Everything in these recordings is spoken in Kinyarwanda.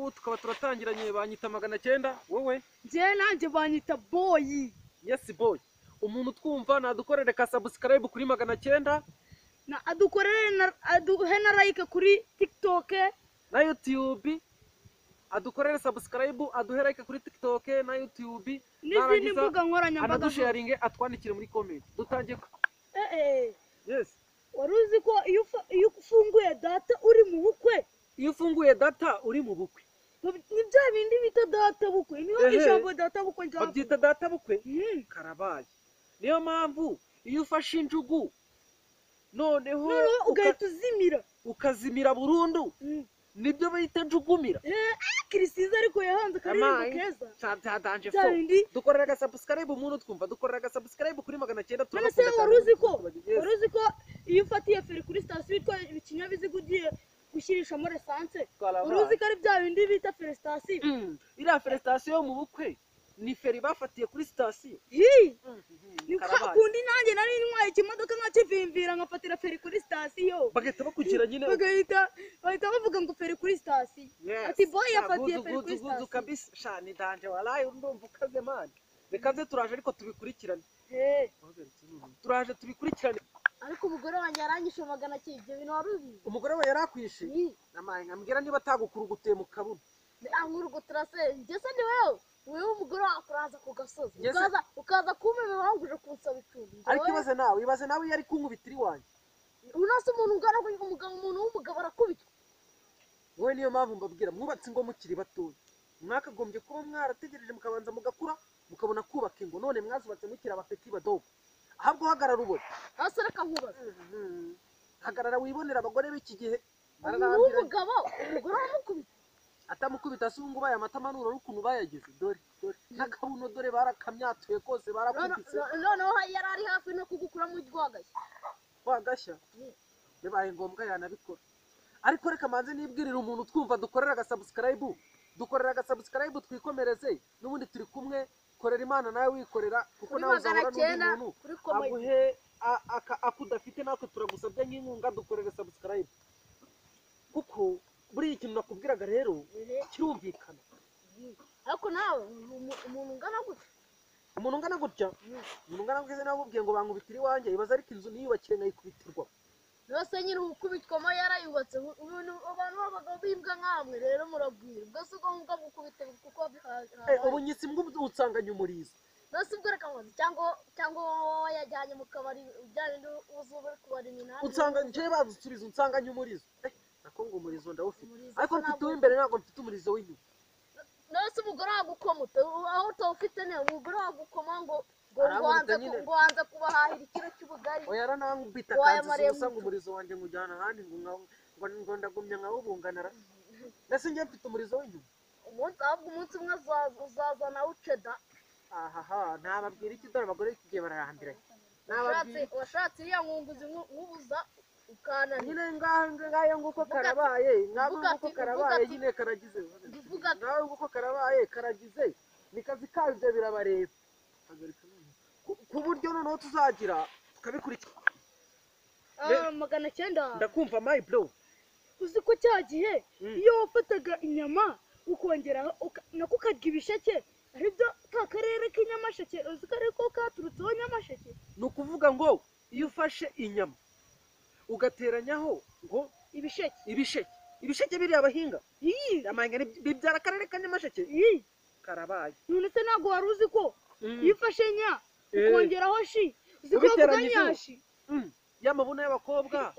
ngubu tukaba turatangiranye banyita 900 wowe je nanje banyita boy. Yes boy. Umuntu twumva nadukorere ka subscribe kuri 900 na adukorere aduhe na like kuri TikTok na YouTube, adukorere subscribe, aduhe like kuri TikTok na YouTube, n'izindi mbuga nkoranyambaga, anadusharinge, atwandikire muri comment. Dutangiye. Yes. Waruzi ko iyo ufunguye data uri mu bukwe, iyo ufunguye data uri mu bukwe, ni bya bindi bita data bukwe, niyo ijambo data bukwe njya babyita data bukwe. Karabaye. Niyo mpamvu iyo ufashe injugu noneho ugahita uzimira, ukazimira burundu, nibyo bita njugumira. Kirisiza ariko yahanze karirimbo keza cyadanje fo. Dukorera ga subscribe umuntu twumva, dukorera ga subscribe kuri 900 turabakunda cyane. Waruzi ko iyo ufatiye feri kuri station itwa ikinyabiziga ugiye gushyirishamo resanse, uruzi ko ari bya bindi bita feri station. Iriya feri station mu bukwe ni feri bafatiye kuri station. Ni kundi nanjye nari ntwaye ikimodoka nkakivimvira ngafatira feri kuri station, bagahita bakugira nyine, bahita bavuga ngo feri kuri station. Ati boy yafatiye feri kuri station kabisa. Shani danje walayi ndumva ukaze man. Rekaze turaje ariko tubikurikirane. Turaje tubikurikirane. Ariko umugore wanjye yaranyishe 900 ibyo bintu waruzi. Umugore we yarakwishe namaye ngambwira niba atagukuruguteye mu kabuno. Ankurugutura se ngese ni wewe umugore wakuraza ku gasozi ukaza kumeme wanguje kunsaba icumbi. Ariko ibaze nawe yari kunkubitira iwanjye. Unase umuntu ungana umuntu w'umugabo arakubitwa. Wowe niyo mpamvu mbabwira mwubatse ngo mukiri batoya, mwakagombye kuba mwarategereje mukabanza mugakura mukabona kubaka ingo, none mwazubatse mukiri abapeti badogo. Ahubwo hagarara ubone. Hase reka nkubaza. Hagarara wibonera abagore b'iki gihe. Umugabo umugore aramukubita. Atamukubita sungu baya amatamanuro rukuntu bayagize. Dore nakabuno dore barakamyatuye kose barakubitse. Noneho yarari hafi no kugukura mu rwagashya. Rwagashya bibaye ngombwa yanabikora. Ariko reka manze nibwirira umuntu twumva, dukorera ga subscribe, twikomereze n'ubundi turi kumwe. Korera Imana nawe wikorera, kuko nawe uzahora n'umuntu aguhe akudafite, natwe turagusabye nk'inkunga. Dukorere subscribe kuko buri ikintu nakubwiraga rero kirumvikana. Ariko nawe umuntu ungana gutya nawe ubwiye ngo bankubitire iwanjye, ibaza ariko inzu niyubakiye nkayikubitirwa. Rose nyine ukubitwamo yarayubatse, abantu b'abagabo bimbwa nkamwe rero murabwira bwose uko ngo gukubite kuko ubunyisi mbw'utsanganya umurizo. Rose ubwo reka nkoze cyangwa yajyanye mu kabari byarinde uzuba kubari nyina utsanganya nje bazusubiza unsanganya umurizo. Nako ngo umurizo ndawufite, ariko mfite w'imbere ntabwo mfite umurizo w'inyuma. Rose umugore wagukomute aho utawufite ne umugore wagukoma ngo wanza kubahahira ikiro cy'ubugari. Oya yaranankubita kanzi usanga umurizo wanjye ngujyana ahandi ngo ndagumya nkawubunganara. Mbese njye mfite umurizo w'inyuma. Umunsi umwe uzazana uceda. Ntababwira iki, dore abagore igihe bararambiranye. Washatse iriya nkunguzi nkubuza ukana nyine ngayo nguko karabaye, nguko karabaye nyine karagize. Ngaho nguko karabaye karagize, nikazi kabyo birabareba. Ku buryo noneho tuzagira tukabikurikira. 900 ndakumva my bro. Uzi ko cyagiye iyo wafataga inyama ukongera nako ukarya ibisheke, aribyo ka karere k'inyamasheke, uzi ko ariko katurutseho Nyamasheke. Ni ukuvuga ngo iyo ufashe inyama ugateranyaho ngo ibisheke biri abahinga amanga bibyara akarere ka Nyamasheke. Karabaye. None se ntabwo wari uzi ko iyo ufashe nya ukongeraho shi uzi ko uvuga nyashi y'amabuno y'abakobwa,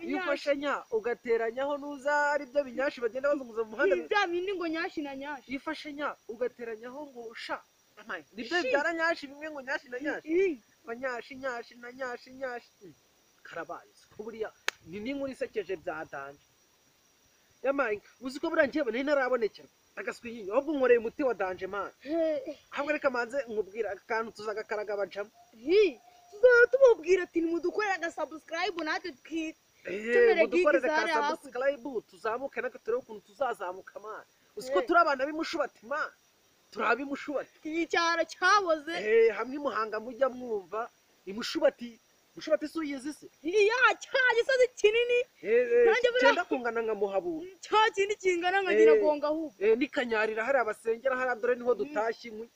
iyo ufashe nya ugateranyaho nuza ari byo binyashi bagenda bazunguza mu muhanda, bya bindi ngo nyashi na nyashi. Iyo ufashe nya ugateranyaho ngo sha amaye nibyo byara nyashi bimwe ngo nyashi na nyashi, nyashi na nyashi. Karabaye buriya ni n'inkuru isekeje byadanje yamaye. Uzi ko buriya njyewe nari narabonekera agaswinyo, ahubwo nkoreye umuti wa danje man. Ahubwo reka manze nkubwira akantu tuzagakaraga bajamo. Tumubwira ati nimudukorera aga subscribe natwe mudukorere ka subscribe tuzamuke natwe turebe ukuntu tuzazamuka man. Uzi ko turi abana b'imushubati man, turabimushubati. Icyaro cyaboze hamwe Muhanga mujya mwumva imushubati mushobati se uyizi se iya cya gisozi kinini Nanjye buriya- cyenda kungana nka muhabura cya kindi kingana nkagira ngo ngahubwo n'ikanyarira hariya basengera hariya dore niho dutashye inkwi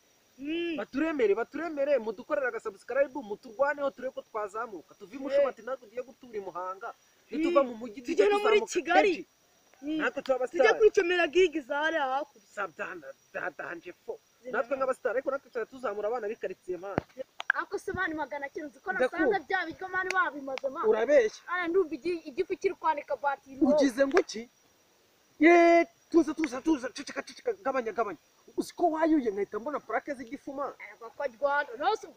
baturemere mudukorera agasubscribe muturwaneho turebe ko twazamuka tuve mushobati natwe tugiye gutura i Muhanga nituva mu mujyi Tujye no muri Kigali. natwe tuba tujya abasitari kwicomera gigi za hariya hakurya sadanje fo natwe nk'abasitari ariko natwe tuzajya tuzamura abana b'ikaritsiye mani ariko se mani magana cyenda uzi ko Ndakumva. nasanze bya biryo mani babimaze mani urabeshya aya ndumva igifu kiri kwanika batiri ugize ngo iki tuza ceceka gabanya uzi ko wayuye nkahita mbona purake z'igifu mani ko rwanda nose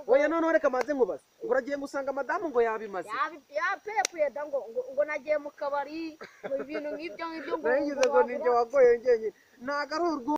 oya noneho reka maze nkubaze ngo uragiye gusanga madamu ngo yabimaze yapepuye da ngo nagiye mu kabari ngo ibintu nk'ibyo ngo naringize ngo ninjye wagoye njyenyine ntago ari urwo